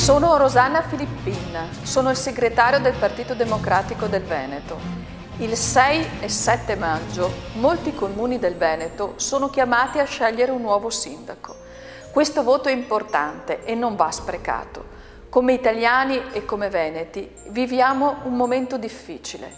Sono Rosanna Filippin, sono il segretario del Partito Democratico del Veneto. Il 6 e 7 maggio molti comuni del Veneto sono chiamati a scegliere un nuovo sindaco. Questo voto è importante e non va sprecato. Come italiani e come veneti viviamo un momento difficile.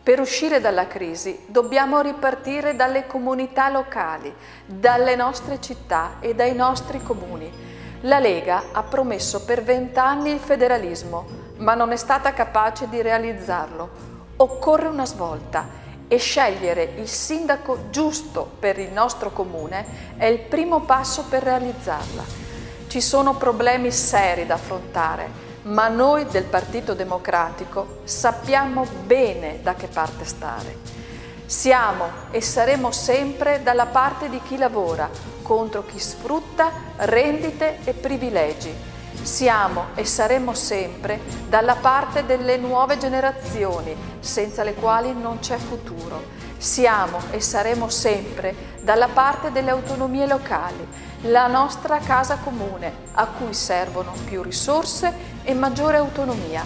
Per uscire dalla crisi dobbiamo ripartire dalle comunità locali, dalle nostre città e dai nostri comuni. La Lega ha promesso per 20 anni il federalismo, ma non è stata capace di realizzarlo. Occorre una svolta e scegliere il sindaco giusto per il nostro comune è il primo passo per realizzarla. Ci sono problemi seri da affrontare, ma noi del Partito Democratico sappiamo bene da che parte stare. Siamo e saremo sempre dalla parte di chi lavora, contro chi sfrutta rendite e privilegi. Siamo e saremo sempre dalla parte delle nuove generazioni, senza le quali non c'è futuro. Siamo e saremo sempre dalla parte delle autonomie locali, la nostra casa comune, a cui servono più risorse e maggiore autonomia.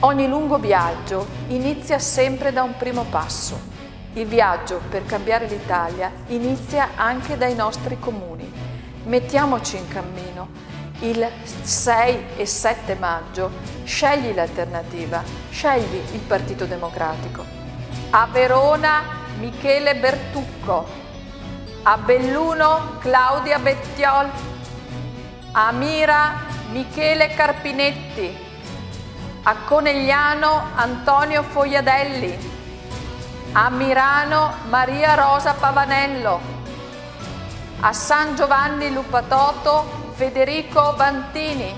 Ogni lungo viaggio inizia sempre da un primo passo. Il viaggio per cambiare l'Italia inizia anche dai nostri comuni. Mettiamoci in cammino. Il 6 e 7 maggio scegli l'alternativa, scegli il Partito Democratico. A Verona Michele Bertucco, a Belluno Claudia Bettiol, a Mira Michele Carpinetti, a Conegliano Antonio Fogliadelli, a Mirano Maria Rosa Pavanello, a San Giovanni Lupatoto Federico Vantini,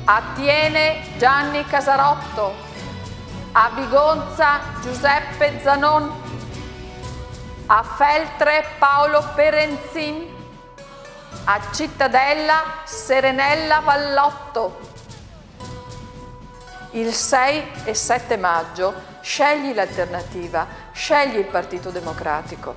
a Tiene Gianni Casarotto, a Bigonza Giuseppe Zanon, a Feltre Paolo Perenzin, a Cittadella Serenella Vallotto. Il 6 e 7 maggio scegli l'alternativa, scegli il Partito Democratico.